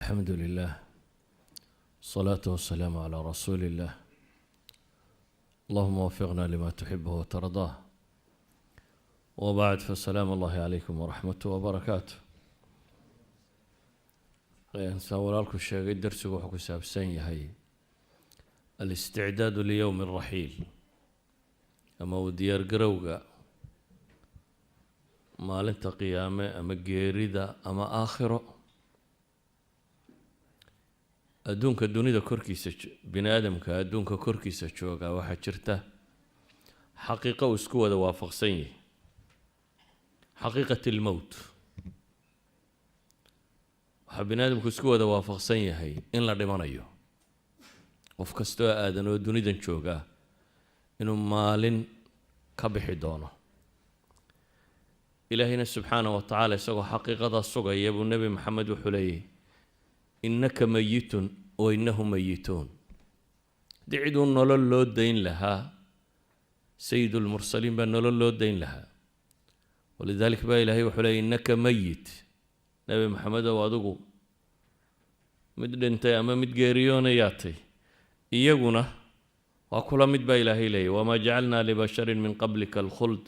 الحمد لله الصلاة والسلام على رسول الله اللهم وفقنا لما تحبه وترضاه وبعد فالسلام الله عليكم ورحمته وبركاته سأولالكم الشيء درسه وحكو سابسين هي الاستعداد ليوم الرحيل أما وديار قروقة ما لنت قيامة أما قيريدة أما آخره adduunka dunida korkiisa bini aadamka adduunka korkiisa jooga waxa jirta xaqiiqo isku wada waafaqsan yahay xaqiiqatu al-maut waxa bini aadamku isku wada waafaqsan yahay in la dhimanayo qof kastoo aadan oo dunidan jooga inuu maalin ka bixi doono ilaahina subxaanahu wa ta'aala isagoo xaqiiqada sugaya buu nabi maxamed wuxuu leeyahay إنك ميت وإنهم ميتون دعوا نولو لو دين لها سيد المرسلين بأن نولو لو دين لها ولذلك بقى إلهي وحلي إنك ميت نبي محمد وادقو مد انت أما مد جيريون ياتي إيقنا وكل مد بقى إلهي لي وما جعلنا لبشر من قبلك الخلد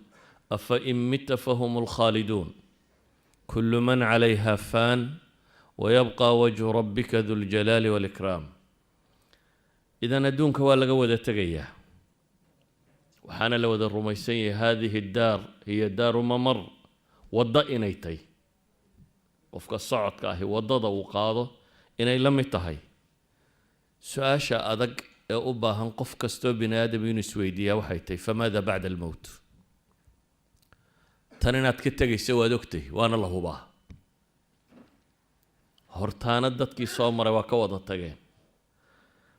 أفإن مت فهم الخالدون كل من عليها فان ويبقى وجه ربك ذو الجلال والإكرام إذا ندونك ولا قوة تقية وحان لو ذا الرميسية هذه الدار هي دار ممر وضئنيتي وفق الصعد كاهي وضض وقاضه إني لم يتهي سؤاشا أذق أبا هنقف كستو بنادم ينسويديا وحيتي فماذا بعد الموت تنينات كتاقي سوى دكتي وأنا الله باه hortaana dadkii soo maray waa ka wada tageen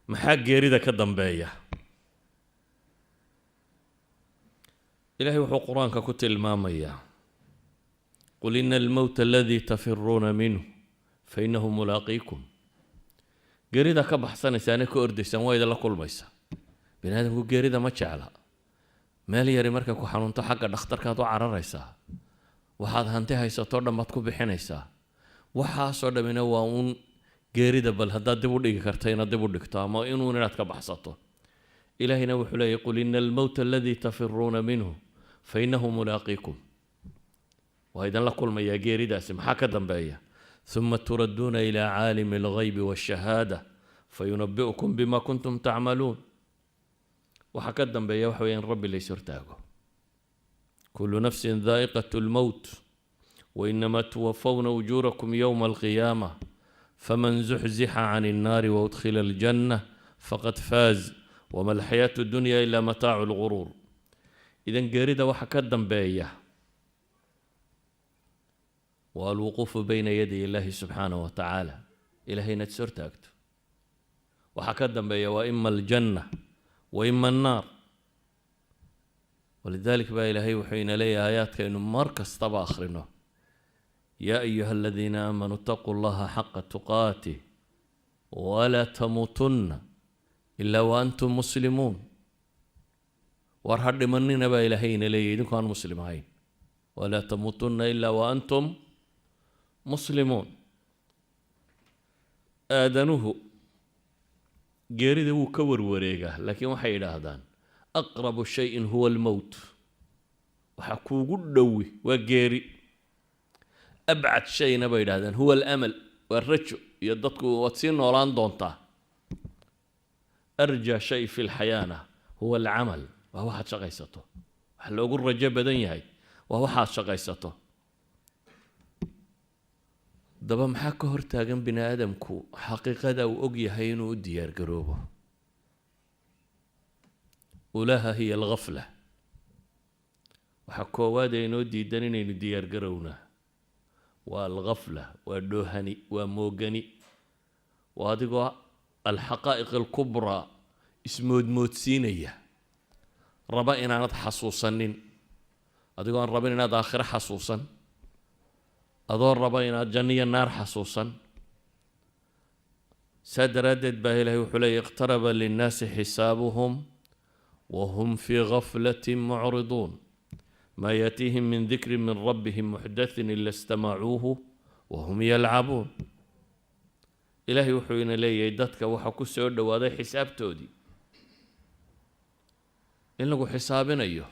maxaa geerida ka dambeeya ilaahay wuxuu quraanka ku tilmaamayaa qul inna al-mawta alladhi tafirruuna minhu fa innahu mulaaqiikum geerida ka baxsanaysaan ka ordaysan waa idin la kulmaysa binaadamku geerida ma jecla meel yari marka ku xanuunto xagga dhakhtarkaad u cararaysaa waxaad hanti haysato dhammaad ku bixinaysaa waxaasoo dhamina waa uun geerida bal haddaad dib u dhigi karta inaad dib u dhigto ama inuun inaad ka baxsato ilaahina wuxuu leeyahay qul ina almawta alladii tafiruuna minhu fa innahu mulaaqiikum waa idin la kulmayaa geeridaasi maxaa ka dambeeya ثم تردون إلى عالم الغيب والشهادة فينبئكم بما كنتم تعملون وحكى الدنبيا وحوين ربي ليس ارتاقه كل نفس ذائقة الموت وإنما توفون أجوركم يوم القيامة فمن زحزح عن النار وأدخل الجنة فقد فاز وما الحياة الدنيا إلا متاع الغرور إذن قريدة وحكا الدنباية والوقوف بين يدي الله سبحانه وتعالى إلهي نتسرتاكت وحكا الدنباية وإما الجنة وإما النار ولذلك بقى إلهي وحين لي آيات كأنه مركز طبع آخرينه يا أيها الذين آمنوا اتقوا الله حق تقاته ولا تموتن إلا وأنتم مسلمون وارحد مننا با إلهين إليه كان مسلمين ولا تموتن إلا وأنتم مسلمون آدنه جيرده كور وريقه لكن وحي هذان أقرب شيء هو الموت وحكو قدوي وجيري أبعد شيء نبي هذا هو الأمل والرجو يدتك واتسين ولان دونتا أرجى شيء في الحياة هو العمل وهو حد شقيسته لو أقول رجاء بدني هاي وهو حد شقيسته دبا محاكو هرتاقن بني آدمكو حقيقة دو أقي هينو ديار قروبه ولها هي الغفلة وحكو وادينو ديدانين ديار قرونا والغفلة والدهني وموغني وهذه الحقائق الكبرى اسمود موتسينية ربنا نتحصوصا هذه ربنا داخل حصوصا أدور ربنا جني النار حصوصا سدردد به له وحلي اقترب للناس حسابهم وهم في غفلة معرضون ما يأتيهم من ذكر من ربهم محدث إلا استمعوه وهم يلعبون ilaahay wuxuu ina leeyahay dadka waxa ku soo dhowaaday xisaabtoodii in lagu xisaabinayo.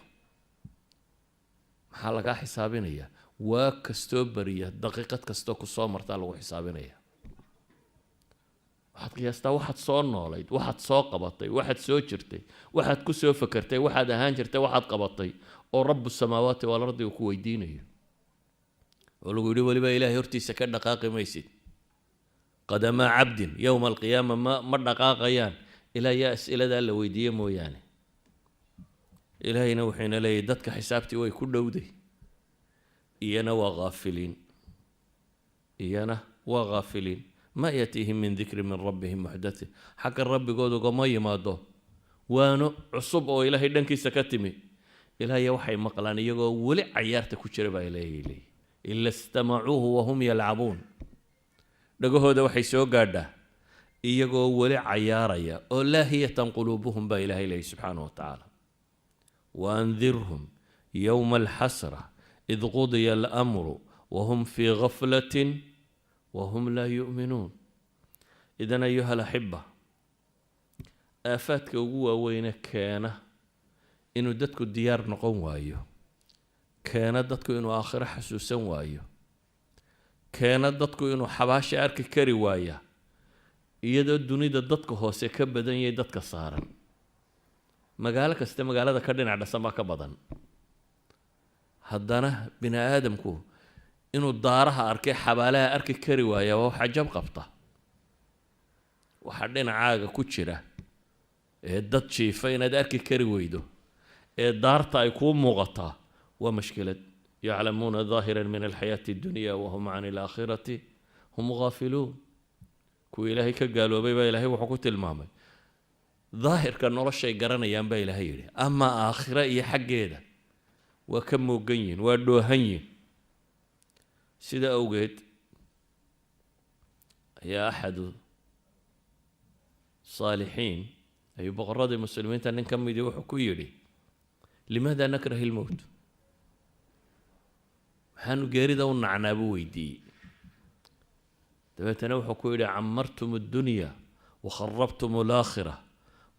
maxaa lagaa xisaabinaya? waa kastoo bariya daqiiqad kastoo ku soo martaa lagu xisaabinaya. waxaad qiyaastaa waxaad soo noolayd, waxaad soo qabatay, waxaad soo jirtay, waxaad ku soo fakartay, waxaad ahaan jirtay, waxaad qabatay oo rabu samaawaati waalardi uu ku weydiinayo oo lagu yidhi weliba ilaahay hortiisa ka dhaqaaqi maysid. qadamaa cabdin yowma alqiyaama ma dhaqaaqayaan ilaa yaa as'iladaa la weydiiye mooyaane. ilaahayna wuxuuna leeyahy dadka xisaabtii way ku dhowday, iyana waa ghaafiliin, iyana waa ghaafiliin. ma yatiihim min dikri min rabbihim muxdathin, xagga rabbigooda ugama yimaado waano cusub oo ilaahay dhankiisa ka timi. ilaahaya waxay maqlaan iyagoo weli cayaarta ku jira baa ilaahay leeyahy ila istamacuuhu wahum yalcabuun. dhagahooda waxay soo gaadhaa iyagoo weli cayaaraya oo laahiyatan quluubuhum baa ilaahay leeyahy subxaanahu wa tacaala. waandirhum yowma alxasra id qudiya alamru wahum fii gaflatin wahum laa yu'minuun. idan ayuha alaxiba, aafaadka ugu waaweyne keena inuu dadku diyaar noqon waayo, keena dadku inuu aakhiro xasuusan waayo, keena dadku inuu xabaasha arki kari waaya iyadoo dunida dadka hoose ka badan yahay dadka saaran. magaalo kasta magaalada ka dhinac dhasan baa ka badan. haddana bini aadamku inuu daaraha arkay xabaalaha arki kari waaya waa wax cajab qabta. waxaa dhinacaaga ku jira ee dad jiifa inaad arki kari weydo ee daarta ay kuu muuqataa waa mashkilad. yaclamuuna daahiran min alxayaati addunya wahum can alaakhirati hum gaafiluun. kuwii ilaahay ka gaaloobay baa ilaahay wuxuu ku tilmaamay daahirka noloshay garanayaan baa ilaahay yidhi, amaa aakhira iyo xaggeeda waa ka moogan yihin, waa dhoohan yihin. sida awgeed ayaa axadu saalixiin ayuu boqoradii muslimiinta nin ka midii wuxuu ku yidhi limaada nakrah ilmowt, maxaanu geerida u nacnaa buu weydiiyey. dabeetana wuxuu ku yidhi camartum addunya wakharabtum alaakhira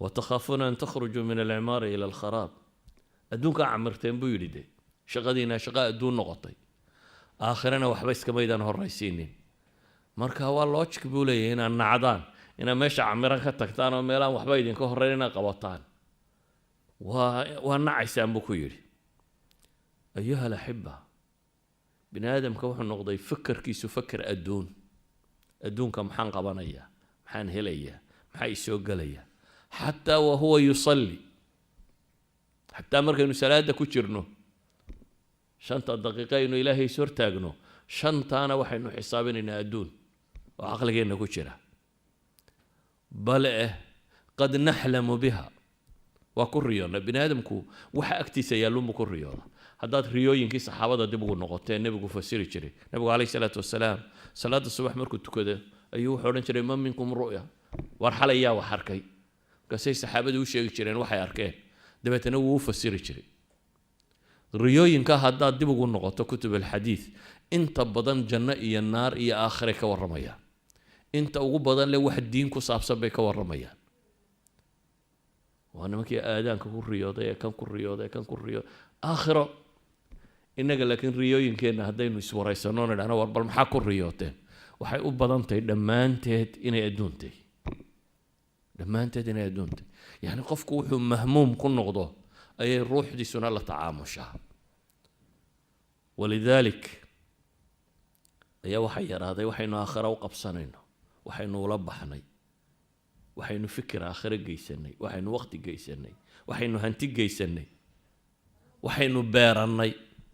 watakhaafuna an takhrujuu min alcimaari ila alkharaab. adduunkaa camirteen buu yidhi, de shaqadiina shaqa adduun noqotay, aakhirana waxba iskamaydaan horraysiinin. marka waa logic buu leeyahay inaad nacdaan, inaad meesha camiran ka tagtaan oo meelaan waxba idinka horreyn inaad qabataan. waa nacaysaan buu ku yidhi. ayuha alaxiba, bini aadamka wuxuu noqday fakarkiisu fakar adduun. adduunka maxaan qabanayaa, maxaan helayaa, maxaa isoo gelaya. xataa wahuwa yusalli, xataa markaynu salaada ku jirno 5 daqiiqo aynu ilaahay is hortaagno, 5taana waxaynu xisaabinaynaa adduun oo caqligeenna ku jira. bale qad naxlamu biha, waa ku riyoona. bini aadamku waxa agtiisa yaalluunbu ku riyooda. haddaad riyooyinkii saxaabada dib ugu noqotee nebigu fasiri jiray, nebigu calayhi salaatu wasalaam salaada subax markuu tukado ayuu wuxuu odhan jiray ma minkum ru'ya, war xalay yaa wax arkay. markaasay saxaabadu u sheegi jireen waxay arkeen, dabeetana wuu u fasiri jiray. riyooyinka haddaad dib ugu noqoto kutub alxadiid inta badan janno iyo naar iyo aakhire ka warramayaan. inta ugu badan le wax diin ku saabsan bay ka warramayaan. waa nimankii aadaanka ku riyooday ee kan ku riyooday ee kan ku riyooday aakhiro. innaga laakiin riyooyinkeenna haddaynu iswaraysanno nidhahno war bal maxaa ku riyooteen, waxay u badan tahay dhammaanteed inay adduuntay. dhammaanteed inay adduuntay. yacni qofku wuxuu mahmuum ku noqdo ayay ruuxdiisuna la tacaamushaa. walidaalik ayaa waxay yaraaday waxaynu aakhiro u qabsanayno, waxaynu ula baxnay, waxaynu fikir aakhiro geysanay, waxaynu waqti geysanay, waxaynu hanti geysanay, waxaynu beerannay.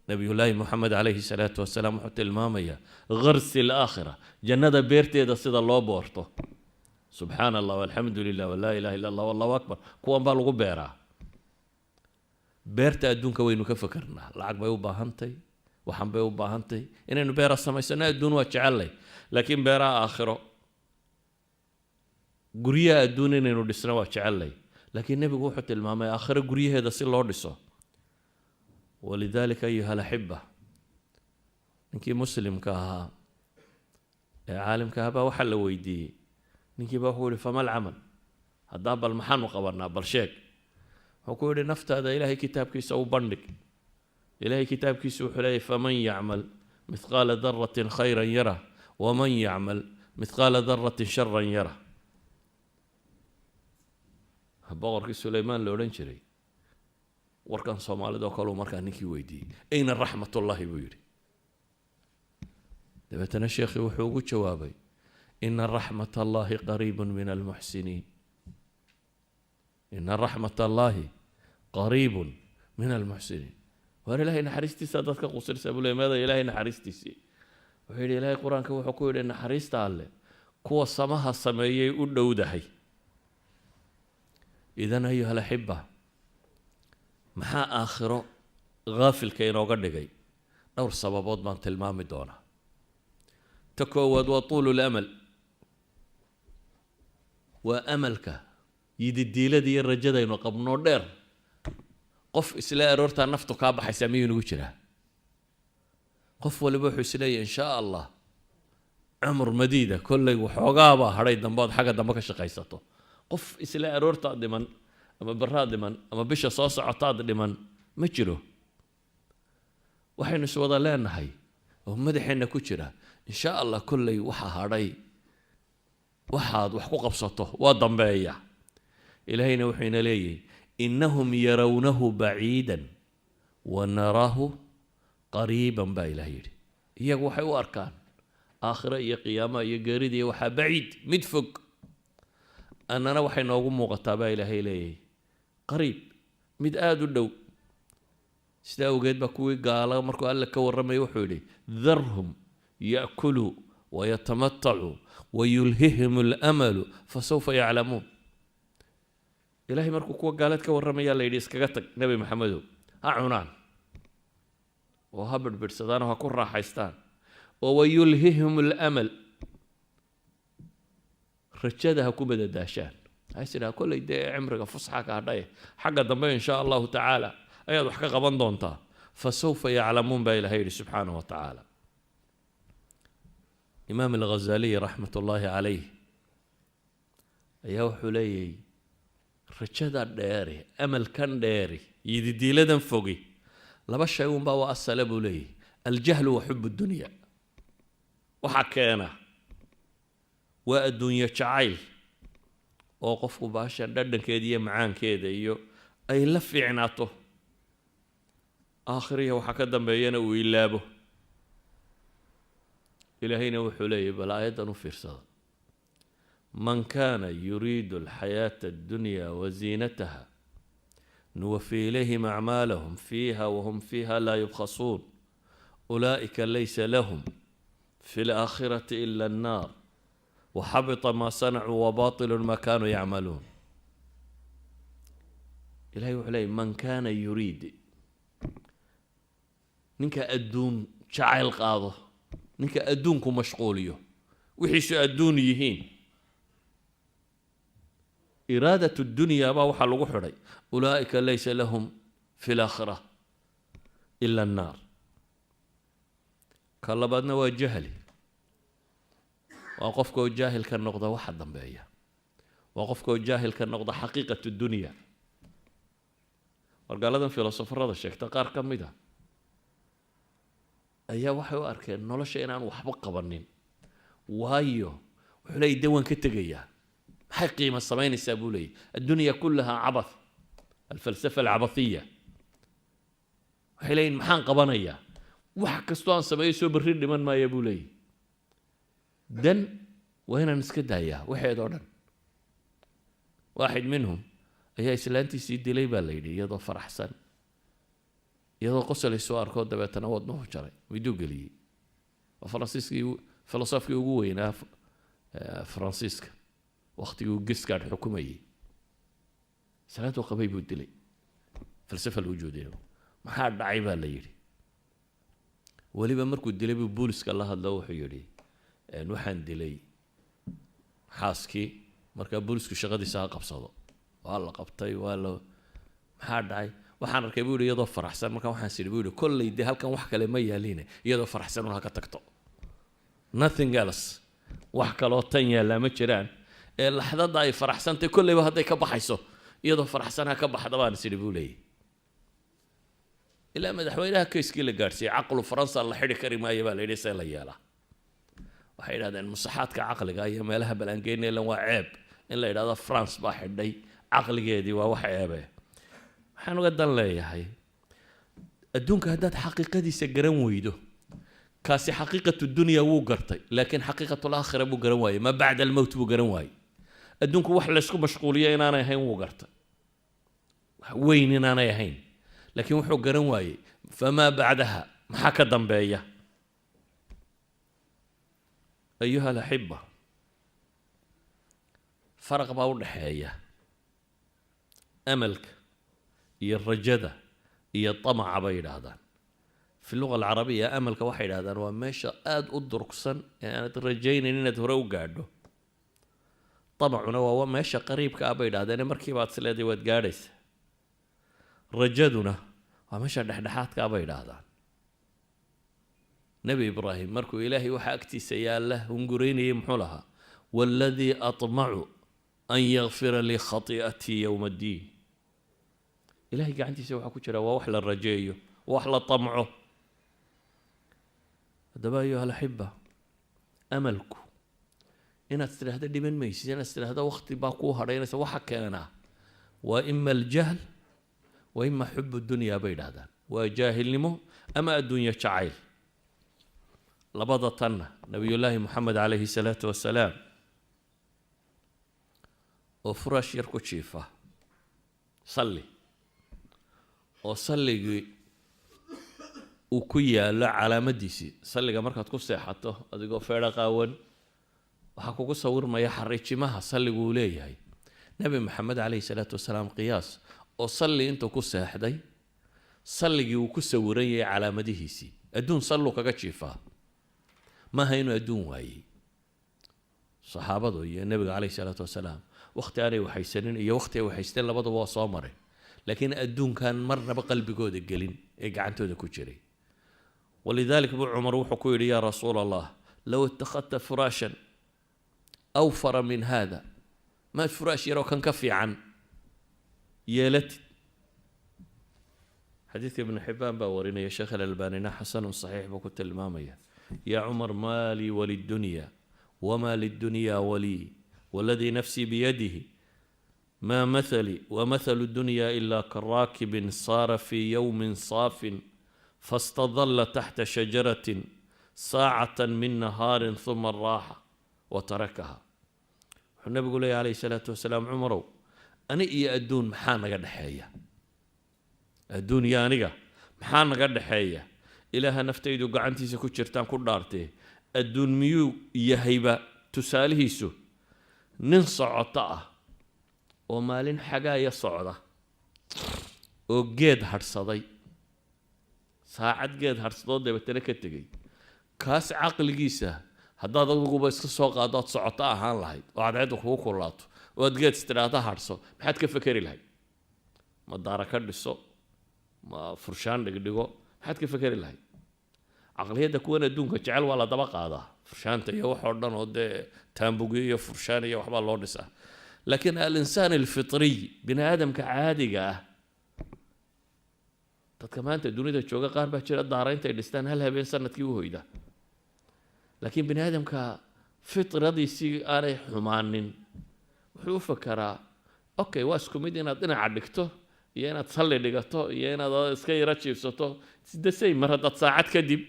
nabiyullaahi moxamed calayhi salaatu wasalaam wuxuu tilmaamayaa gharsi alaakhira, jannada beerteeda sida loo boorto. subxaana allah walxamdu lilah walaa ilaha illa allah wallahu akbar, kuwan baa lagu beeraa. beerta adduunka waynu ka fakarnaa, lacag bay u baahantay, waxan bay u baahantay inaynu beera samaysano. adduun waa jecellay, laakiin beeraha aakhiro, guryaha adduun inaynu dhisno waa jecellay, laakiin nebigu wuxuu tilmaamay aakhiro guryaheeda si loo dhiso. walidaalika ayuha alaxiba, ninkii muslimka ahaa ee caalimka ahaa baa waxaa la weydiiyey ninkii baa wuxuu yidhi fama alcamal haddaa bal maxaanu qabanaa bal sheeg wuxuu ku yidhi naftaada ilaahay kitaabkiisa u bandhig ilaahay kitaabkiisa wuxuu leeyahy faman yacmal mithqaala daratin khayran yarah waman yacmal mithqaala daratin sharan yarah boqorkii sulaymaan la odhan jiray warkan soomaalida oo kaleu markaa ninkii weydiiyey ayna raxmatullaahi buu yidhi dabeetana sheekhii wuxuu ugu jawaabay ina raxmat allaahi qariibun min almuxsiniin ina raxmat allaahi qariibun min almuxsiniin waar ilaahay naxariistiisa dadka qusirsa buu leey meeda ilaahay naxariistiisii wuxuu yidhi ilaahay qur-aanka wuxuu ku yidhi naxariista alle kuwa samaha sameeyay u dhowdahay idan ayuha alaxiba maxaa aakhiro haafilka inooga dhigay dhowr sababood baan tilmaami doonaa ta koowaad waa tuulu lamal waa amalka yididiilada iyo rajadaynu qabnoo dheer qof isla aroortaa naftu kaa baxaysaa miyuu nagu jiraa qof waliba wuxuu isleeyahy in shaa allah cumur madiida kollay waxoogaabaa hadhay dambood xagga dambe ka shaqaysato qof isla aroortaad dhiman ama baraad dhiman ama bisha soo socotaad dhiman ma jiro waxaynu iswada leenahay oo madaxeenna ku jira in shaa allah kollay waxa hadhay waxaad wax ku qabsato waa dambeeya ilaahayna wuxuu ina leeyahay innahum yarawnahu baciidan wa naraahu qariiban baa ilaah yidhi iyagu waxay u arkaan aakhiro iyo qiyaamaha iyo geerida iyo waxaa baciid mid fog annana waxay noogu muuqataa baa ilaahay leeyahay qariib mid aada u dhow sidaa awgeed baa kuwii gaala markuu alle ka warramaya wuxuu yidhi darhum ya'kuluu wayatamatacuu wayulhihim alamalu fasawfa yaclamuun ilaahay markuu kuwa gaaleed ka warramayaa la yidhi iskaga tag nebi maxamedow ha cunaan oo ha birbidhsadaan oo ha ku raaxaystaan oo wayulhihim alamal rajada ha ku badadaashaan haysidhaa kollay dee cimriga fusxa ka hadhaye xagga dambe in shaa allahu tacaala ayaad wax ka qaban doontaa fasawfa yaclamuun baa ilahay yidhi subxaanahu wa tacaala imaam alghazaliy raxmat ullaahi calayh ayaa wuxuu leeyahy rajada dheeri amalkan dheeri yididiiladan fogi laba shay unbaa waa asale buu leeyahy aljahlu wa xub dunya waxaa keena waa adduunyo jacayl oo qofku baasha dhadhankeeda iyo macaankeeda iyo ay la fiicnaato aakhiriya waxaa ka dambeeyana uu ilaabo ilaahayna wuxuu leeyahy bal aayaddan u fiirsada man kaana yuriidu alxayaata addunya waziinataha nuwafi ilayhim acmaalahum fiiha wahum fiiha laa yubkhasuun ulaa'ika laysa lahum fi alaakhirati ila annaar waxabita maa sanacuu wabaatilu maa kaanuu yacmaluun ilahay wuxuu leeyahy man kaana yuriid ninka adduun jacayl qaado ninka adduunku mashquuliyo wixiisu adduun yihiin iraadat dunya baa waxaa lagu xidhay ulaa'ika laysa lahum fi laakhira ila annaar ka labaadna waa jahli waa qofka oo jaahil ka noqda waxa dambeeya waa qofka oo jaahil ka noqda xaqiiqat dunya wargaaladan filosofarada sheegta qaar ka mid a ayaa waxay u arkeen nolosha inaan waxba qabanin waayo wuxuu leeyahy dee waan ka tegayaa maxay qiimo samaynaysaa buu leeyahy addunya kullaha cabath alfalsafa alcabathiya waxay leeyihin maxaan qabanayaa wax kastoo aan sameeyo soo berri dhiman maaya buu leeyahy dan waa inaan iska daayaa waxeedoo dhan waaxid minhum ayaa islaantiisii dilay baa la yidhi iyadoo faraxsan iyadoo qosol soo arkoo dabeetana wadnuhu jaray miduu geliyey waa faransiiskii filosofkii ugu weynaa faransiiska waqtigii uu gisgaadh xukumayey salaadu qabay buu dilay falsafa alwujuudiya maxaa dhacay baa la yidhi weliba markuu dilay buu booliska la hadlo wuxuu yidhi waxaan dilay xaaskii markaa boolisku shaqadiisa ha qabsado waa la qabtay waa la maxaa dhacay waxaan arkay buu yidhi iyadoo faraxsan markaa waxaan sidhi buu yidhi kollay dee halkan wax kale ma yaaliine iyadoo faraxsan un ha ka tagto nothing else wax kaloo tan yaallaa ma jiraan لحظة أي فرحسنتي كل ما هذا كبحيسو يضو فرحسنها كبح طبعا سيدي بولي إلا مدحوينها كيس كيلا قارسي عقل فرنسا الله حري كريم أي بالي ليس لا يلا وحين هذا المصحات كعقل أي ما لها بلانجين إلا وعيب إلا هذا فرنسا باحد دي عقل جدي ووحيابه حنو قد الله يا هاي الدنيا هدات حقيقة دي سجران ويدو كاسي حقيقة الدنيا وقرتي لكن حقيقة الآخرة بقرن واي ما بعد الموت بقرن واي الدنيا وحلا شكو مشغولية إن أنا يهين وقرت وين إن أنا يهين لكن وحو قرن واي فما بعدها محاكا ضمبية أيها الأحبة فرق باور حياة أملك هي الرجدة هي الطمع بين هذا في اللغة العربية أملك واحد هذا وماشى آد أدركسن يعني ترجين إن تهرو قاعده طمعنا وهو ماشى قريب كأبيد هذا أنا مركبات سلادي وتجارس رجدنا وماشى دحدحات كأبيد هذا نبي إبراهيم مركو إلهي وحاكتي سياله ونقريني يمحلها والذي أطمع أن يغفر لي خطيئتي يوم الدين إلهي قاعد يسوي حكو شرا ووحل الرجايو ووحل طمعه هذا أيها الأحبة أملكو إن تسترهد دي من ميسي إن تسترهد وقت باقوها رأينا سوى حكانا وإما الجهل وإما حب الدنيا بين هذا وجاهل نمو أما الدنيا شعيل لبضتنا نبي الله محمد عليه الصلاة والسلام وفراش يركو شيفة صلي وصلي وكيا لا على مديسي صلي مركز كوسي حتى أديكو فرق أول وحكوكو صور ما يحريتش معها صلي قولي هاي نبي محمد عليه الصلاة والسلام قياس وصلي انتو كوسي حدي صلي وكوسي وري على مديسي أدون صلوا كاكتشيفا ما هينو أدون واي صحابة يا النبي عليه الصلاة والسلام واختاري وحيسنين يا وقتي وحيسنين لبضوا وصامري لكن أدون كان مرة بقلبي قود القلين إيقعنتو ذا كوشري ولذلك ابو عمر وحكوا لي يا رسول الله لو اتخذت فراشا أوفر من هذا ما الفراش يرى كان كفي عن يالتي حديث ابن حبان باورينا يا شيخ الألباني حسن صحيح بكت المامية يا عمر ما لي وللدنيا وما للدنيا ولي والذي نفسي بيده ما مثلي ومثل الدنيا إلا كراكب صار في يوم صاف فاستظل تحت شجرة ساعة من نهار ثم راح وتركها النبي يقول عليه الصلاة والسلام عمرو أنا إيا أدون محانا قد حيا أدون يا نقا محانا قد حيا إلها نفتيدو قعنتي سكو شرطان كل دارتي أدون ميو يهيبا تساليسو ننصع طاء ومالين حقايا صعدة وقيد هرصدي ساعد قيد هرصدود دبتنا كتجي كاس عقل جيسه هذا ضوء بس سوق قادات صعطة هان لهاي وعاد عندك هو كلاتو وتجد استراحة هرصو محد كيف فكري لهاي ما دارك السوق ما فرشان دقيقو محد كيف فكري لهاي عقلية تكون الدون كجعل ولا طبق هذا فرشان تيو حردان ود تامبوجية فرشان يو حبال لورنسا لكن الإنسان الفطري بني آدم كعادي كمان الدنيا تشوقة قار بحشر الدارين تجلستان هل هبين سنة كيو هيدا لكن بني آدم كفطرة دي سي أنا حمانين وحو فكرة أوكي واسكو ميدينا دينا عدكتو يانا تصلي لقتو يانا اسكي راتشي فسوتو دسي مرة ساعات كدب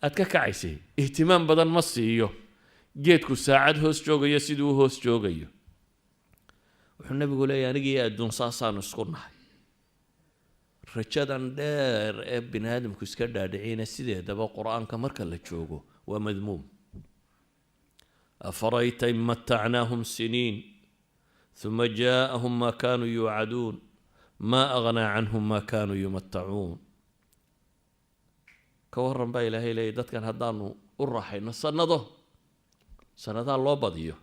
أتكاكعيسي اهتمام بدن مصيو جيتكو ساعد هوس جوغيو سيدو هوس جوغيو وحنا بيقول يا نجي أدون صاصان نسكرنا رجادان دير بن آدم كسكر دادعين السيدة دبا قرآن كمركا لتشوغو ومذموم أفرأيت إن متعناهم سنين ثم جاءهم ما كانوا يوعدون ما أغنى عنهم ما كانوا يمتعون كورن با إلهي لي دادكان هدانو الرحينا سنده الله بديو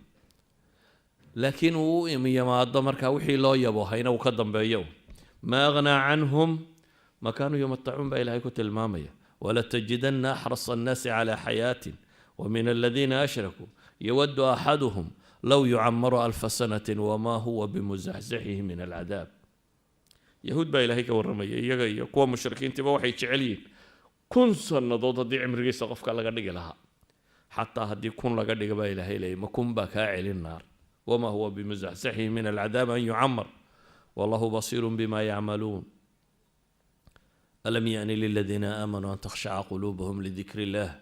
لكن هو يما الضمركا وحي لو يبو هينا وكدن بيو ما أغنى عنهم ما كانوا يمتعون بإلهي كتل المامية ولتجدن أحرص الناس على حياة ومن الذين أشركوا يود أحدهم لو يعمر 1000 سنة وما هو بمزحزحه من العذاب. يهود با إلهي كورمية يغا كوا مشركين تبا waxay jecelyiin 1000 sanadood hadii cimrigiisa qofka laga dhigi lahaa حتى hadii 1000 laga dhiga ba Ilaahay leeyahay ma kun ba ka celin naar وما هو بمزحزحه من العذاب أن يعمر والله بصير بما يعملون. ألم يأن للذين آمنوا أن تخشع قلوبهم لذكر الله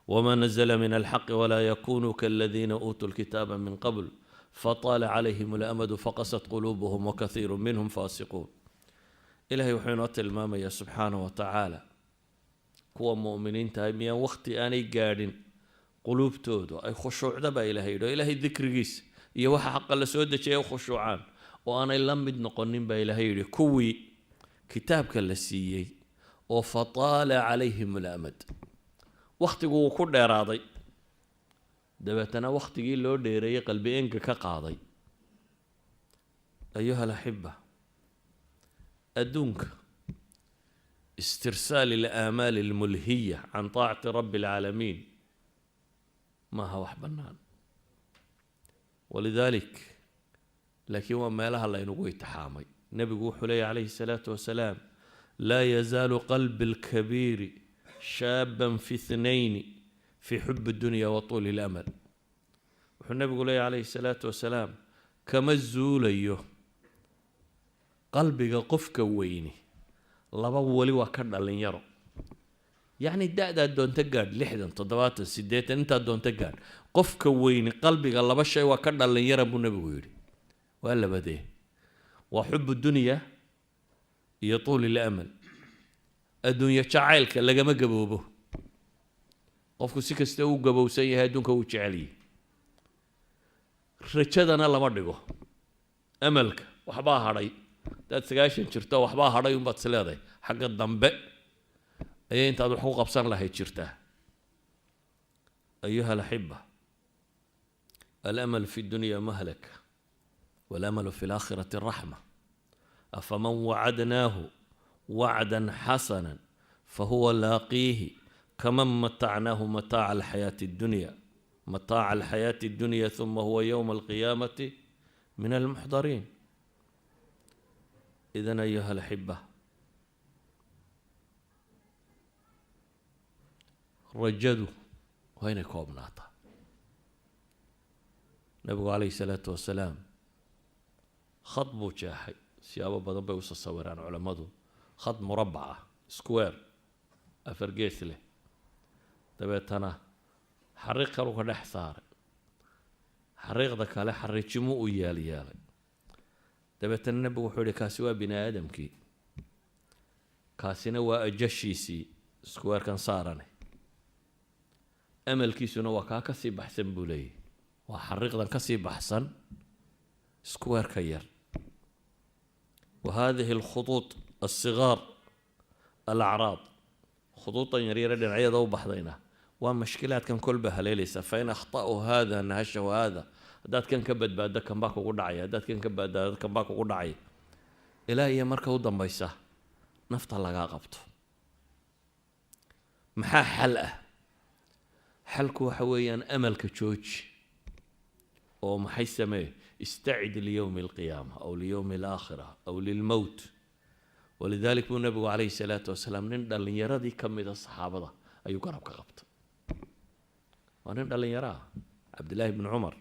وما نزل من الحق ولا يكونوا كالذين أوتوا الكتاب من قبل فطال عليهم الأمد فقست قلوبهم وكثير منهم فاسقون. إلهي وحين tilmaamaya يا سبحانه وتعالى kuwa mu'miniinta ah miya waqti aanay gaadhin quluubtoodu ay khushuucda ba ilaahay dikrigiisa iyo waxa xaq la soo dejiyay khushuucaan oo aanay la mid noqonin ba ilaahay yiri kuwii kitaabka la siiyay oo fataala calayhim al-amad waqtigu ku dheeraaday dabeetana waqtigii loo dheereeyay qalbiyeenka ka qaaday. ayuha al-ahibba adduunka استرسال الآمال الملهية عن طاعة رب العالمين ما هو بنان. ولذلك لكن وما لها الله ينقوي تحامي نبي حلي عليه الصلاة والسلام لا يزال قلب الكبير شابا في 2 في حب الدنيا وطول الأمل. والنبي يقول عليه الصلاة والسلام كما الزول أيه قلبك قفك ويني laba wali waa ka dhalin yaro yani daada doonta gaad 60 70 80 inta doonta gaad qofka weyn qalbiga laba shay waa ka dhalin yaro buu nabigu yiri waa labadee waa xub dunya iyo طول الامل. adduunyo jacaylka lagama gaboobo qofku si kasta uu gabowsan yahay adduunka uu jeceliye rajadana lama dhigo amalka waxba haray dad 9 jirto waxba haray un baad sleeday xagga dambe ay inta wax ku qabsan lahayd jirtaa. ayuha al-ahibba al-amal fi dunya mahlak wal-amal fi al-akhirati rahma afaman wa'adnahu wa'dan hasanan fahuwa laqihi kaman mata'nahu mata'a al-hayati ad-dunya mata'a al-hayati ad-dunya thumma huwa yawm al-qiyamati min al-muhdarin. إذن أيها الأحبة رجدوا وين كوبناتا نبي عليه الصلاة والسلام خط جاحي سيابا بدن بيوص الصوران علماء خط مربعة سكوير أفرقيت له تبيت أنا حريق روح الحصار حريق ذاك على حريق جمو ويالي dabeetana nabigu wuxuu yiri kaasi waa bini aadamkii kaasina waa ajashiisii iskuweerkan saarane amalkiisuna waa kaa kasii baxsan buu leeyahay waa xariiqdan kasii baxsan iskuweerka yar. وهذه الخطوط الصغار الأعراض خطوطا يريد دhinaciyada u baxdayna waa mashkilaadkan kolba haleelaysa فإن أخطأوا هذا نهشه هذا dad kan ka badbaada kan baa kugu dhacaya dad kan ka badbaada kan baa kugu dhacay ilaahay marka u dambaysa nafta laga qabto maxaa xal ah xalku waxa weeyaan amalka jooji oo maxay samee استعد ليوم القيامة أو ليوم الآخرة أو للموت. ولذلك النبي عليه الصلاة والسلام نندل يردي كم من الصحابة أي قرب كغبط ونندل يراه عبد الله بن عمر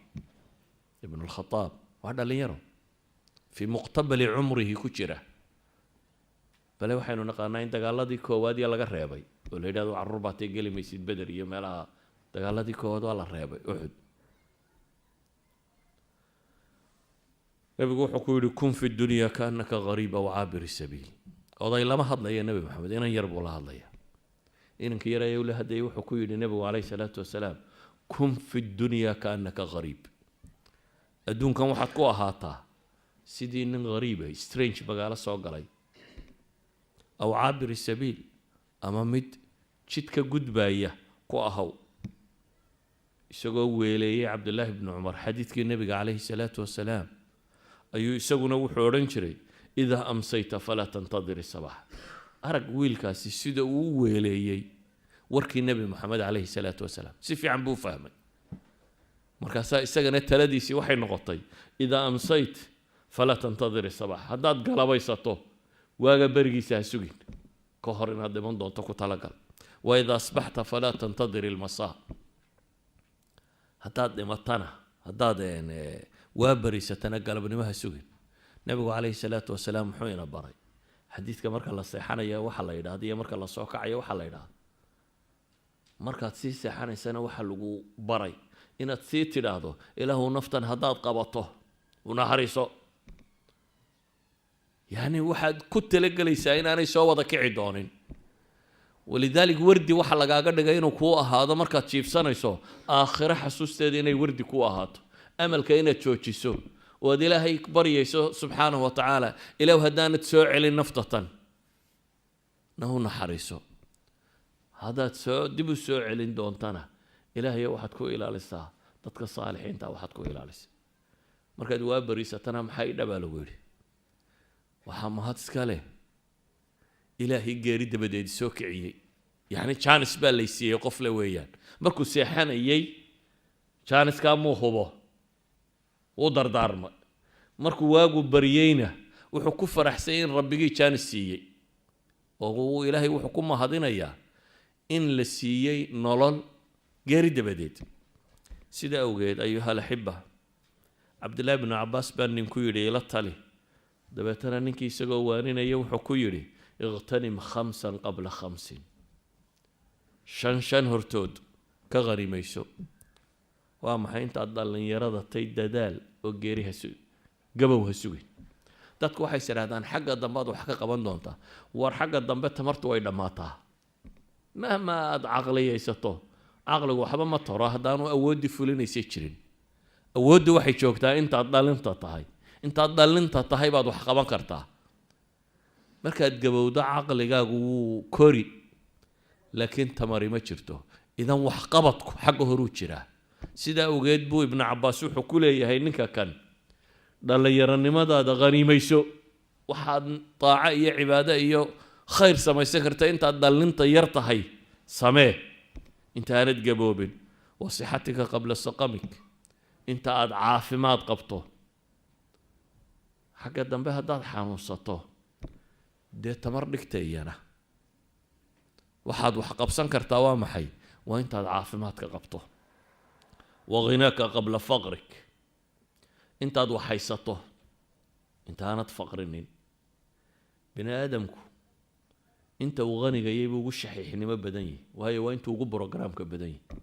ابن الخطاب وهذا اللي يرى في مقتبل عمره كجرة فلو حين نقلنا إن تقالدي كواد يلا قريبي ولا يدعو على الربع تقلي ميسيد بدر يملا تقالدي كواد ولا قريبي أحد يبقوا حكوا كن في الدنيا كأنك غريب أو عابر السبيل قضي لما هضل يا نبي محمد إن يرب ولا هضل يا إنك يرى يولا هدي وحكوا للنبي عليه الصلاة والسلام كن في الدنيا كأنك غريب أدون كم واحد قوة هاتا سيدين غريبة سترينج بقالة صوغلي أو عابر السبيل أما مد شتك قد باية قوة هاو يسوقوا ويلي عبد الله بن عمر حديث النبي عليه الصلاة والسلام أيو يسوقوا نوح ورنشري إذا أمسيت فلا تنتظر الصباح أرق ويلكاسي سيدو ويلي وركي النبي محمد عليه الصلاة والسلام سيفي عن بو فهمي markaasaa isagana taladiisii waxay noqotay idaa amsayt falaa tantadir isabax haddaad galabaysato waaga berigiisa ha sugin ka hor inaad dhiman doonto ku talagal waidaa asbaxta falaa tantadir ilmasaa haddaad dhimatana haddaad waa beriisatana galabnimo ha sugin nabigu calayhi salaatu wasalaam muxuu ina baray xadiidka marka la seexanaya waxa la yidhaahda iyo marka la soo kacayo waxa la yidhaahda markaad sii seexanaysana waxa lagu baray inaad sii tidhaahdo ilaahu naftan haddaad qabato unaxariiso yani waxaad ku talagelaysaa inaanay soo wada kici doonin walidaalika wardi waxa lagaaga dhigay inuu kuu ahaado markaad jiifsanayso aakhiro xasuusteeda inay wardi kuu ahaato amalka inaad joojiso waad ilaahay baryayso subxaanahu wa tacaala ilaahu haddaanad soo celin naftatan nahu naxariiso haddaad dib u soo celin doontana ilaahay waxaad ku ilaalisaa dadka saalixiinta waxaad ku ilaalisaa markaad waa bariisatana maxay dhabaa lagu yidhi waxaa mahad iska leh ilaahay geeri dabadeed soo kiciyey yacni jaanis baa laysiiyey qof le weeyaan markuu seexanayey jaaniskaa muu hubo wuu dardaarmay markuu waagu baryeyna wuxuu ku faraxsay in rabbigii jaanis siiyey oo ilaahay wuxuu ku mahadinayaa in la siiyey nolol geeri dabadeed sida awgeed ayuha alaxiba cabdillaahi bnu cabbaas baa ninku yidhi ila tali dabeetana ninkii isagoo waaninaya wuxuu ku yidhi iqtanim 5 qabla 5 shan hortood ka qarimayso waa maxay intaad dhallinyarada tay dadaal oo geeri gabow ha sugin dadku waxay yidhaahdaan xagga dambe aad wax ka qaban doontaa war xagga dambe tamartu way dhammaataa mahma aad caqliyaysato caqligu waxba ma taro haddaanu awooddi fulinaysay jirin awooddu waxay joogtaa intaad dhalinta tahay baad wax qaban kartaa markaad gabowdo caqligaagu wuu kori laakiin tamari ma jirto idan wax qabadku xagga horuu jiraa sidaa awgeed buu ibnu cabbaas wuxuu ku leeyahay ninka kan dhallinyaronimadaada qaniimayso waxaad daaco iyo cibaado iyo khayr samaysan karta intaad dhallinta yar tahay samee intaanad gaboobin wasixatika qabla saqamik inta aad caafimaad qabto xagga dambe haddaad xanuunsato dee tamar dhigta iyana waxaad wax qabsan kartaa waa maxay waa intaad caafimaadka qabto waghinaaka qabla faqrik intaad wax haysato intaanad faqrinin bini aadamku inta uu qanigayay buu ugu shaxiixnimo badan yahay waayo waa intuu ugu brograamka badan yahay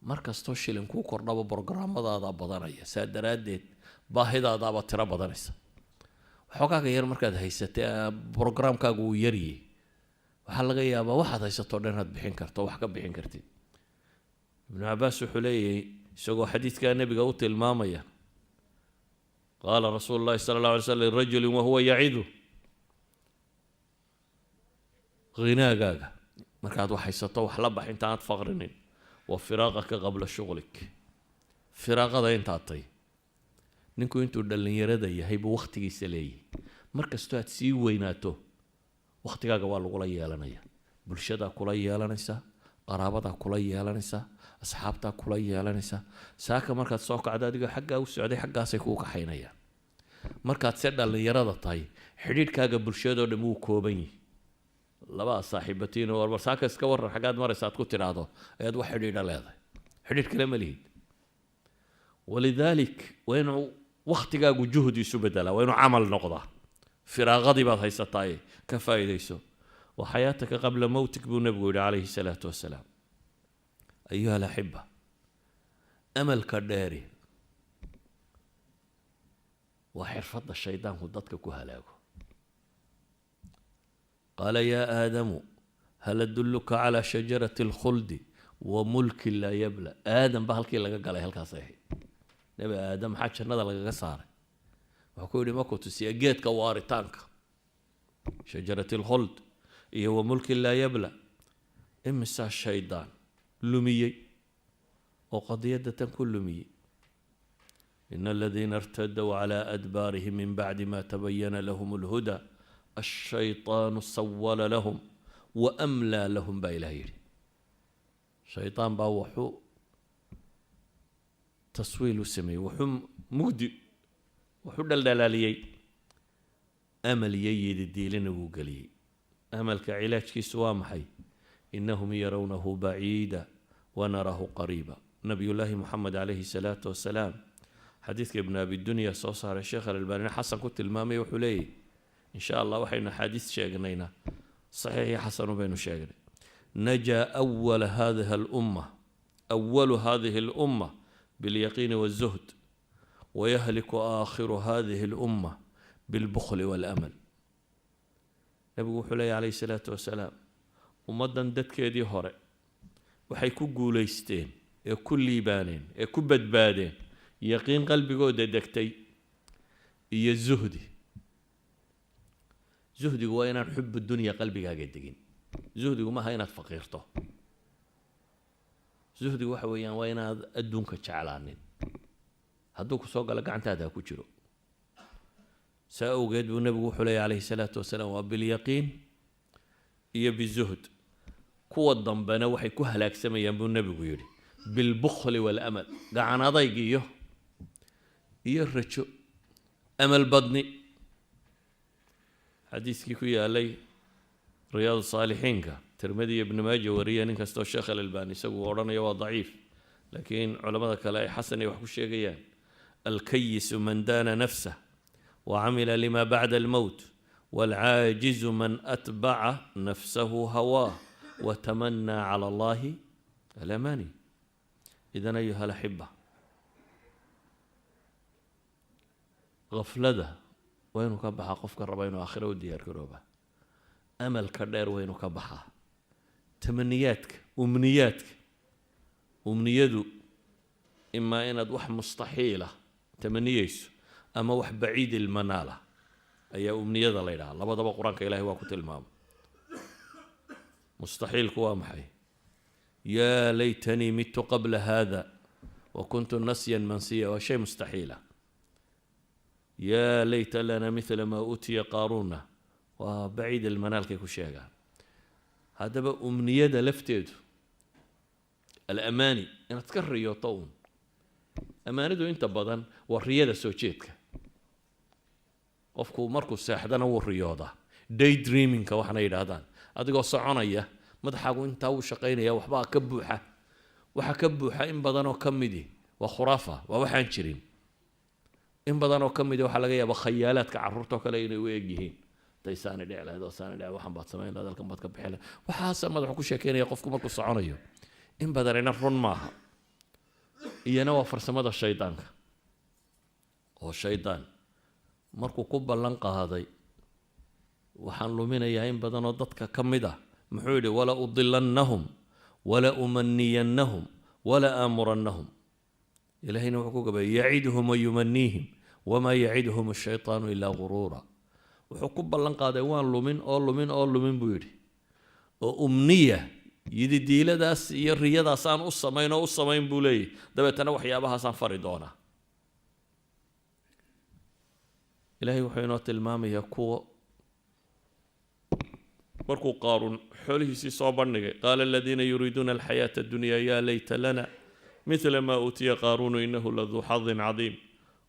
markastoo shilin kuu kordhaba brograamadaada badanaya saa daraaddeed baahidaadaaba tiro badanaysa waxoogaaga yar markaad haysatay brograamkaagu uu yariyey waxaa laga yaabaa waxaad haysato dhan inaad bixin karto wax ka bixin kartid ibnu cabbaas wuxuu leeyahay isagoo xadiidkaa nebiga u tilmaamaya qaala rasuulu llahi sala allahu alay slam lirajulin wahuwa yacidu hinaagaaga markaad wax haysato wax la bax intaanad faqrinin wa firaaqaka qabla shughlik firaaqada intaad tay ninku intuu dhallinyarada yahay buu wakhtigiisa leeyahay markastoo aad sii weynaato wakhtigaaga waa lagula yeelanaya bulshadaa kula yeelanaysa qaraabadaa kula yeelanaysa asxaabtaa kula yeelanaysa saaka markaad soo kacdo adigoo xaggaa u socday xaggaasay kuu kaxaynayaan markaad se dhallinyarada tahay xidhiidhkaaga bulshadoo dhan wuu kooban yahay labaa saaxiibatiin oo warbar saaka iska waran xaggaad maraysa aad ku tidhaahdo ayaad wax xidhiidha leedahay xidhiidh kale ma lihid walidaalik waa inuu wakhtigaagu juhdi isu bedelaa waa inuu camal noqdaa firaaqadii baad haysataaye ka faa'iidayso wa xayaataka qabla mowtik buu nebigu yidhi calayhi salaatu wasalaam ayuha alaxiba amalka dheeri waa xirfadda shaydaanku dadka ku halaago qaala yaa aadamu hal adulluka calaa shajarati alkhuldi wa mulkin laa yabla aadam ba halkii laga galay halkaasay ahayd nebi aadam maxaa jannada lagaga saaray wuxuu ku yidhi markuu tusiya geedka waaritaanka shajarati alkhuld iyo wa mulkin laa yabla imisaa shaydaan lumiyey oo qadiyadda tan ku lumiyey ina aladiina irtadaw calaa adbaarihim min bacdi ma tabayana lahum alhuda الشيطان سول لهم وأملى لهم با إله يري شيطان با وحو taswiil u sameeyey wuxuu mugdi wuxuu dhaldhalaaliyey amal iyo yididiilina wuu geliyey amalka cilaajkiisu waa maxay inahum yarawnahu baciida wanarahu qariiba nabiyullaahi moxamed calayhi salaatu wasalaam xadiidka ibn abi dunya soo saaray sheekh alalbaanina xasan ku tilmaamay wuxuu leeyahy in sha allah waxaynu axaadiis sheegnayna saxiixii xasanu baynu sheegnay najaa awalu hadihi alumma bilyaqiini walzuhd wayahliku aakhiru hadihi alumma bilbukhli waalamal nabigu wuxuu leeyahy calayhi salaatu wasalaam ummaddan dadkeedii hore waxay ku guulaysteen ee ku liibaaneen ee ku badbaadeen yaqiin qalbigooda degtay iyo zuhdigu waa inaan xubu dunya qalbigaaga degin zuhdigu maaha inaad faqiirto zuhdigu waxa weeyaan waa inaad adduunka jeclaanin hadduu ku soo galo gacantaada ha ku jiro saa awgeed buu nebigu wuxuu leeyahy calayhi salaatu wasalaam waa bilyaqiin iyo bizuhd kuwa dambena waxay ku halaagsamayaan buu nebigu yidhi bilbukhli waalamal gacan adayg iyo rajo amal badni xadiiskii ku yaalay riyaad saalixiinka tirmidi iyo ibn maaja wariya nin kastoo sheekh alalbani isagu odhanaya waa daciif laakiin culamada kale ay xasan ay wax ku sheegayaan alkayisu man daana nafsah wacamila lima bacda almowt waalcaajizu man atbaca nafsahu hawaah watamanaa cala allahi alamani idan ayuha alaxiba gaflada waa inuu ka baxaa qofka raba inuu aakhiro u diyaar garooba amalka dheer waa inuu ka baxaa tamaniyaadka umniyadu imaa inaad wax mustaxiila tamaniyeyso ama wax baciid ilmanaala ayaa umniyada la ydhaha labadaba qur-aanka ilahay waa ku tilmaama mustaxiilku waa maxay yaa laytanii midtu qabla hada wa kuntu nasyan mansiya waa shay mustaxiila yaa layta lana mila maa uutiya qaaruuna waa baciid ilmanaalkay ku sheegaan haddaba umniyada lafteedu alamaani inaad ka riyooto uun amaanidu inta badan waa riyada soo jeedka qofku markuu seexdana wuu riyoodaa day dreamingka waxna yidhaahdaan adigoo soconaya madaxaagu intaa wuu shaqaynaya waxbaa ka buuxa waxa ka buuxa in badanoo ka midi waa khuraafa waa waxaan jirin in badanoo ka midi waxaa laga yaaba khayaalaadka carruurtoo kale inay u eg yihiin haday saani dhici lahayd oo saani dhici waxan baad samayn lahayd halkan baad ka bixi lahayd waxaasa madaxu ku sheekeynaya qofku markuu soconayo in badanina run maaha iyana waa farsamada shaydaanka oo shaydaan markuu ku ballan qaaday waxaan luminayaa in badanoo dadka ka mid ah muxuu yidhi wala udilannahum wala umaniyannahum wala aamurannahum ilahayna wuxuu ku gabayay yaciduhum wayumaniihim wamaa yaciduhum ashaytaanu ilaa guruura wuxuu ku ballan qaaday waan lumin buu yidhi oo umniya yididiiladaas iyo riyadaasaan u samayn buu leeyahy dabeetana waxyaabahaasaan fari doonaa ilahay wuxuu inoo tilmaamayaa kuwa markuu qaaruun xoolihiisii soo bandhigay qaala aladiina yuriiduuna alxayaata addunya yaa layta lana mila maa uutiya qaaruunu inahu laduu xadin cadiim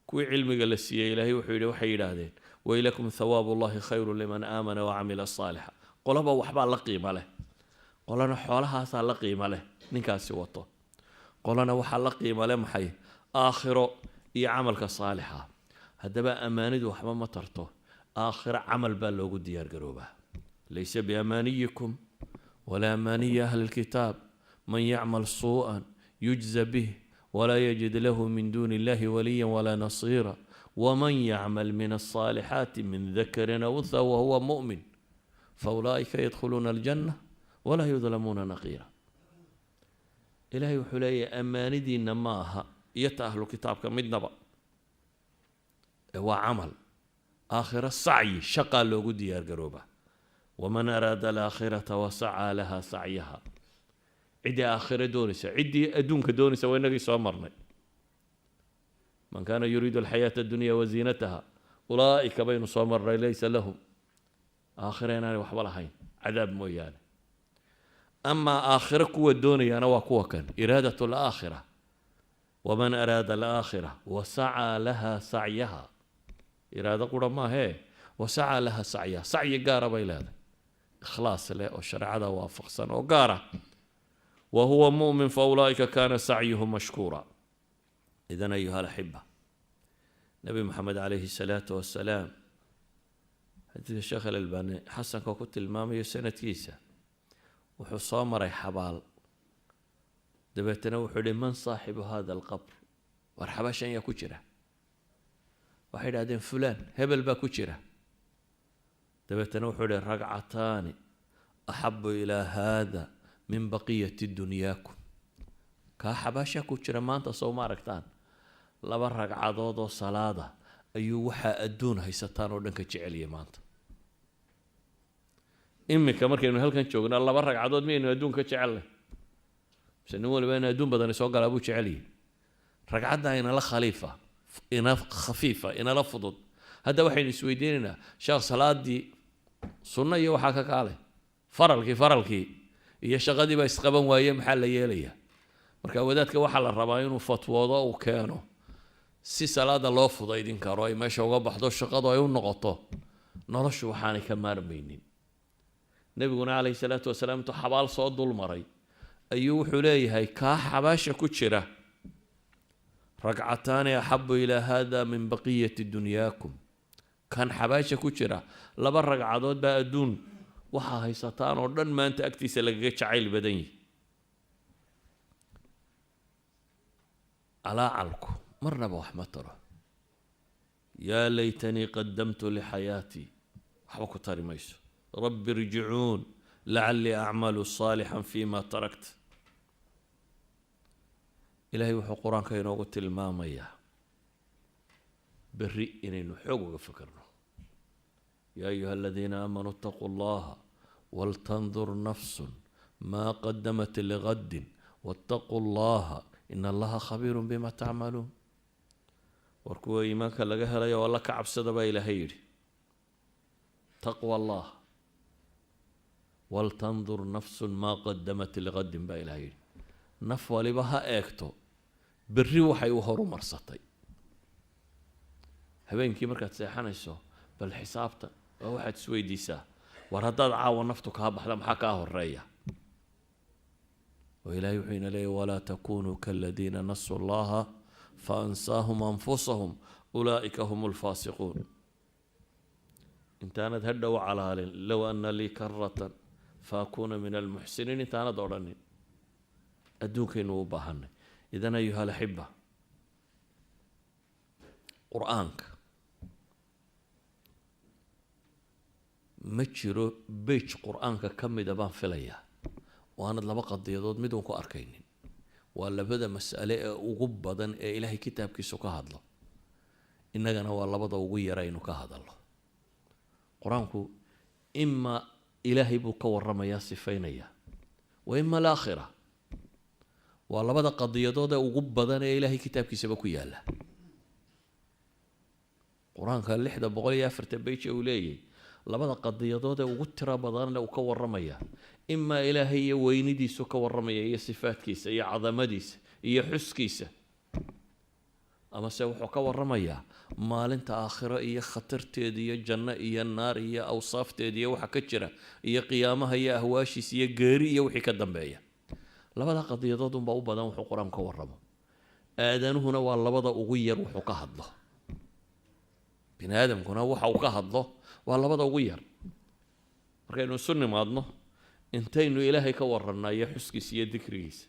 kuwii cilmiga la siiyey ilaahay wuxuu yidhi waxay yidhaahdeen waylakum hawaabu llahi khayru liman aamana wacamila saalixa qolaba waxbaa la qiimo leh qolana xoolahaasaa la qiimo leh ninkaasi wato qolana waxaa la qiimo leh maxay aakhiro iyo camalka saalixa haddaba ammaanidu waxba ma tarto aakhiro camal baa loogu diyaar garoobaa laysa biamaaniyikum walaa amaaniyi ahli lkitaab man yacmal suu'an yujza bih walaa yajid lahu min duuni illahi waliya walaa nasiira waman yacmal min alصaalixaati min dakarin aw unha wahuwa mu'min faulaa'ika yadkhuluuna aljanna walaa yudlamuuna naqiira ilaahay wuxuu leeyahay ammaanidiinna ma aha iyo ta ahlu kitaabka midnaba waa camal aakhiro sacyi shaqaa loogu diyaar garoobaa waman araada alaakhirata wasacaa laha sacyaha ciddii aakhiro doonaysa ciddii adduunka doonaysa waa inagii soo marnay man kaana yuriidu alxayaata addunya waziinataha ulaa'ika baynu soo marnay laysa lahum aakhiro inaanay waxba lahayn cadaab mooyaane amaa aakhiro kuwa doonayaana waa kuwa kan iraadat alaakhira waman araada alaakhira wasacaa laha sacyaha iraado qura maahee wasacaa laha sacyaha sacyi gaara bay leedahay ikhlaas leh oo shareecada waafaqsan oo gaara wahuwa mu'min faulaa'ika kaana sacyuhu mashkuura idan ayuha alaxiba nabi maxamed calayhi salaatu wasalaam xadiidka sheekh alalbani xasanka ku tilmaamayo sanadkiisa wuxuu soo maray xabaal dabeetana wuxuu yihi man saaxibu hada alqabr war xabaashan yaa ku jira waxay idhahdeen fulaan hebel baa ku jira dabeetana wuxuu yihi ragcataani axabu ilaa haada min baqiyati dunyaakum kaa xabaashaa ku jira maanta soo ma aragtaan 2 ragcadood oo salaada ayuu waxaa adduun haysataan oo dhan ka jeceliyay maanta iminka markaynu halkan joognaa 2 ragcadood miyaynu adduun ka jecelnay mise nin waliba in adduun badani soo galaa buu jeceliyay ragcadda inala khaliifa ina khafiifa inala fudud hadda waxaynu isweydiinaynaa sheekh salaadii sunno iyo waxaa ka kaalay faralkii iyo shaqadii baa isqaban waaye maxaa la yeelayaa marka wadaadka waxaa la rabaa inuu fatwoodo uu keeno si salaada loo fudaydin karo ay meesha uga baxdo shaqadu ay u noqoto noloshu waxaanay ka maarmaynin nabiguna calayhi salaatu wasalaam intuu xabaal soo dul maray ayuu wuxuu leeyahay kaa xabaasha ku jira ragcataani axabu ilaa hada min baqiyati dunyaakum kan xabaasha ku jira 2 ragcadood baa adduun waxaa haysataan oo dhan maanta agtiisa lagaga jacayl badan yihi calaacalku marnaba wax ma taro yaa laytanii qadamtu lixayaatii waxba ku tari mayso rabbi irjicuun lacallii acmalu saalixan fima tarakt ilaahay wuxuu qur-aanka inoogu tilmaamayaa berri inaynu xoog uga fikirno yaa ayuha aladiina aamanuu itaquu allaha waltandur nafsun maa qadamat ligadin waataquu allaha in allaha khabiirun bima tacmaluun war kuwa iimaanka laga helayo oo alla ka cabsada baa ilaahay yidhi taqwa allah waltandur nafsun maa qadamat ligadin baa ilaahay yidhi naf waliba ha eegto berri waxay u horumarsatay habeenkii markaad seexanayso bal xisaabta waa waxaad isweydiisaa war haddaad caawa naftu kaa baxda maxaa kaa horeeya oo ilaahay wuxuu ina leeyahy walaa takunuu kaladiina nasuu allaha faansaahum anfusahum ulaa'ika hum lfaasiquun intaanad hadhow calaalin low ana lii karatan faakuuna min almuxsiniin intaanad odhanin adduunkaynu u baahanay idan ayuha alaxiba qur-aanka ma jiro bej qur-aanka ka mida baan filayaa oo aanad 2 qadiyadood mid uun ku arkaynin waa 2 mas'ale ee ugu badan ee ilaahay kitaabkiisu ka hadlo innagana waa 2 ugu yaraynu ka hadalno qur-aanku ima ilaahay buu ka warramayaa sifaynaya wa ima alaakhira waa 2 qadiyadood ee ugu badan ee ilaahay kitaabkiisaba ku yaala qur-aanka 604 bej uu leeyahay 2 qadiyadood ee ugu tiro badan uu ka warramaya ima ilaahay iyo weynidiisu ka warramaya iyo sifaadkiisa iyo cadamadiisa iyo xuskiisa ama se wuxuu ka warramayaa maalinta aakhiro iyo khatarteeda iyo janno iyo naar iyo awsaafteeda iyo waxa ka jira iyo qiyaamaha iyo ahwaashiisa iyo geeri iyo wixii ka dambeeya 2 qadiyadood unbaa u badan wuxuu qur-aanku ka warramo aadanuhuna waa 2 ugu yar wuxuu ka hadlo bini aadamkuna waxa uu ka hadlo waa 2 ugu yar markaynu isu nimaadno intaynu ilaahay ka warrannaa iyo xuskiisa iyo dikrigiisa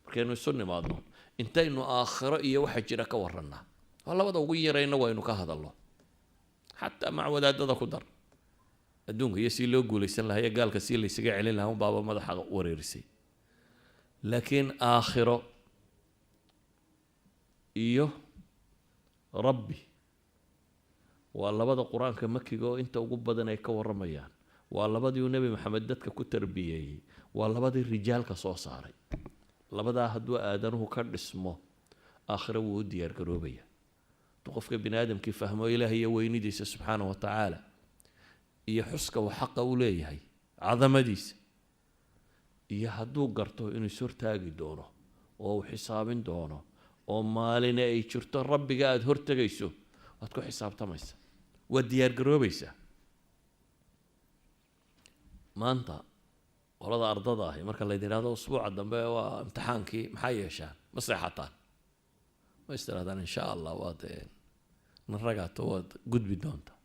markaynu isu nimaadno intaynu aakhiro iyo waxa jira ka warrannaa waa 2 ugu yarayna waynu ka hadalno xataa mac wadaadada ku dar adduunka iyo si loo guulaysan lahaa iyo gaalka si laysaga celin lahaa unbaaba madaxa wareerisay laakiin aakhiro iyo rabbi waa 2 qur-aanka makiga oo inta ugu badan ay ka warramayaan waa 2dii uu nebi maxamed dadka ku tarbiyeeyey waa 2dii rijaalka soo saaray 2daa hadduu aadanuhu ka dhismo aakhiro wuu u diyaar garoobaya hadduu qofka bini aadamkii fahmo ilaahay iyo weynidiisa subxaana wa tacaala iyo xuska uu xaqa u leeyahay cadamadiisa iyo hadduu garto inuu is hortaagi doono oo uu xisaabin doono oo maalin ay jirto rabbiga aad hortagayso waad ku xisaabtamaysaa waad diyaargaroobaysaa maanta qolada ardada ahi marka la yidhaahdo usbuuca dambe waa imtixaankii maxaa yeeshaan ma seexataan ma istiraadaan insha allah waad naragaato waad gudbi doontaa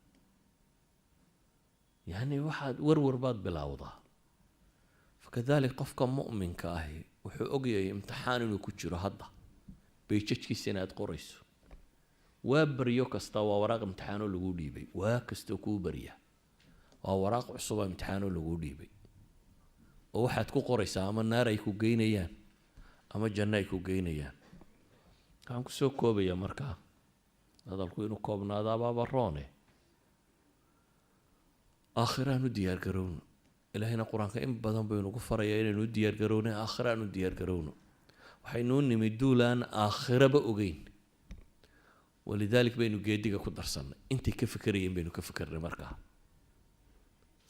yani waxaad warwar baad bilowdaa fakadalik qofka mu'minka ahi wuxuu ogyahay imtixaan inuu ku jiro hadda bayjajkiisa inaad qorayso waa baryo kasta waa waraaq imtixaano lagu dhiibay waa kastoo kuu barya waa waraaq cusub oo imtixaano lagu dhiibay oo waxaad ku qoraysaa ama naar ay ku geynayaan ama janno ay ku geynayaan waxaan kusoo koobayaa markaa hadalku inuu koobnaado abaaba roone aakhiraanu diyaar garowno ilaahayna qur-aanka in badan buu inagu farayaa inaynu u diyaar garowno aakhiraanu diyaar garowno waxaynuu nimi duulaan aakhiraba ogeyn walidalik baynu geediga ku darsannay intay ka fikerayeen baynu ka fikernay markaa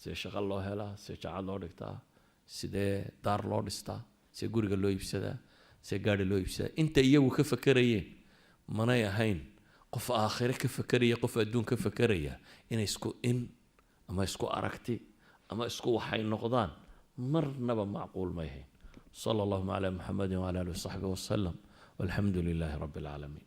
sidee shaqo loo helaa sidee jacad loo dhigtaa sidee daar loo dhistaa sidee guriga loo iibsadaa sidee gaari loo iibsadaa inta iyagu ka fakerayeen manay ahayn qof aakhire ka fakeraya qof adduun ka fakeraya inay isku in ama isku aragti ama isku waxay noqdaan marnaba macquul ma yahayn صلى الله على محمد وعلى آله وصحبه وسلم والحمد لله رب العالمين